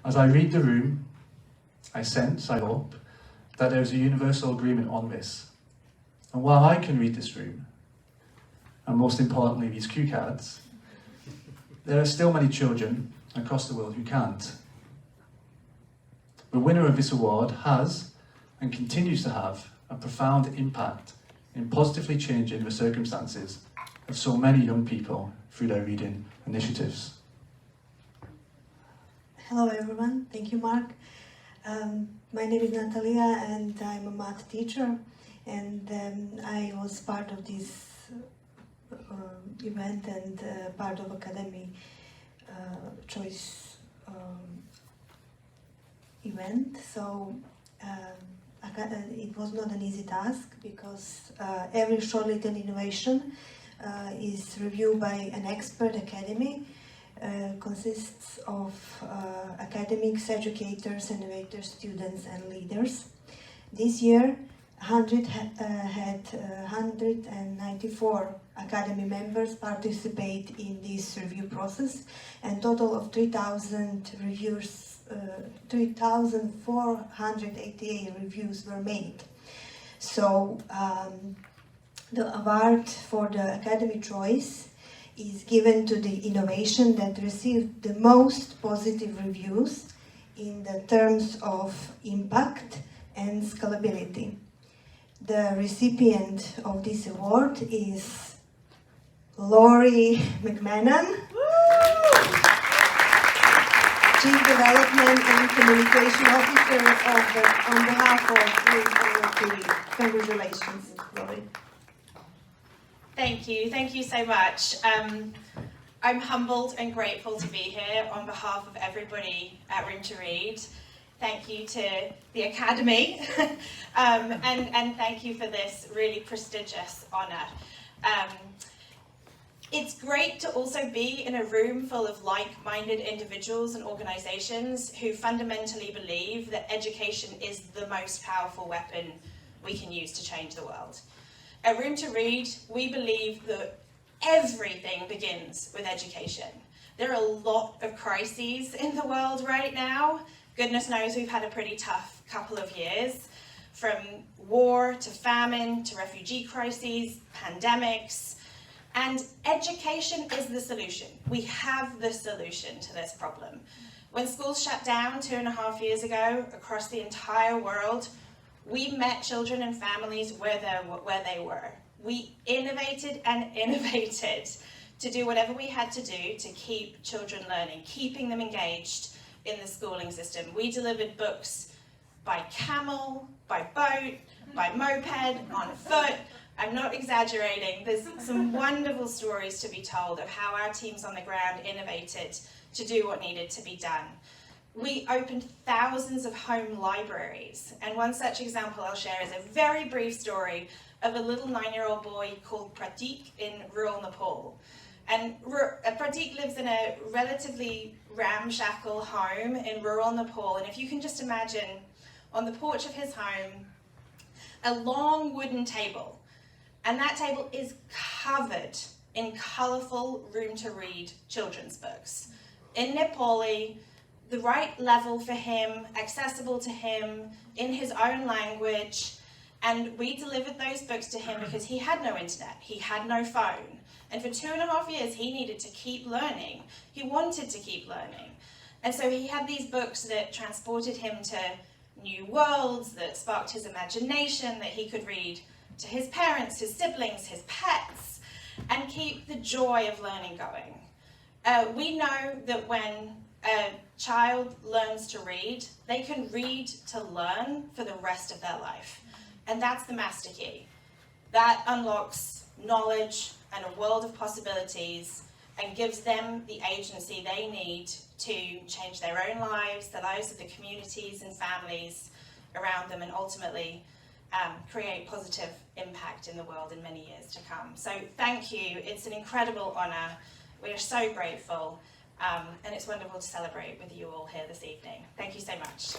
As I read the room, I sense, I hope, that there is a universal agreement on this. And while I can read this room, and most importantly these cue cards, there are still many children across the world who can't. The winner of this award has, and continues to have, a profound impact in positively changing the circumstances of so many young people through their reading initiatives. Hello everyone, thank you Mark. My name is Natalia and I'm a math teacher, and I was part of this event and part of Academy Choice event. So it was not an easy task because every short little innovation is reviewed by an expert academy. Consists of academics, educators, innovators, students and leaders. This year, HundrED had 194 academy members participate in this review process, and total of 3,000 reviews, 3,488 reviews were made. So the award for the Academy Choice is given to the innovation that received the most positive reviews in the terms of impact and scalability. The recipient of this award is Laurie McMahon, Chief Development and Communication Officer on behalf of HundrED. Congratulations, Laurie. Thank you so much. I'm humbled and grateful to be here on behalf of everybody at HundrED. Thank you to the Academy and thank you for this really prestigious honour. It's great to also be in a room full of like-minded individuals and organisations who fundamentally believe that education is the most powerful weapon we can use to change the world. At HundrED, we believe that everything begins with education. There are a lot of crises in the world right now. Goodness knows we've had a pretty tough couple of years, from war to famine to refugee crises, pandemics, and education is the solution. We have the solution to this problem. When schools shut down 2.5 years ago across the entire world, we met children and families where they were. We innovated and innovated to do whatever we had to do to keep children learning, keeping them engaged in the schooling system. We delivered books by camel, by boat, by moped, on foot. I'm not exaggerating. There's some wonderful stories to be told of how our teams on the ground innovated to do what needed to be done. We opened thousands of home libraries, and one such example I'll share is a very brief story of a little 9-year-old boy called Pratik in rural Nepal. And Pratik lives in a relatively ramshackle home in rural Nepal, and if you can just imagine, on the porch of his home, a long wooden table, and that table is covered in colourful room-to-read children's books. In Nepali, the right level for him, accessible to him, in his own language, and we delivered those books to him because he had no internet, he had no phone, and for 2.5 years he needed to keep learning. He wanted to keep learning, and so he had these books that transported him to new worlds, that sparked his imagination, that he could read to his parents, his siblings, his pets, and keep the joy of learning going. We know that when a child learns to read, they can read to learn for the rest of their life. And that's the master key. That unlocks knowledge and a world of possibilities and gives them the agency they need to change their own lives, the lives of the communities and families around them, and ultimately create positive impact in the world in many years to come. So thank you. It's an incredible honour. We are so grateful. And it's wonderful to celebrate with you all here this evening. Thank you so much.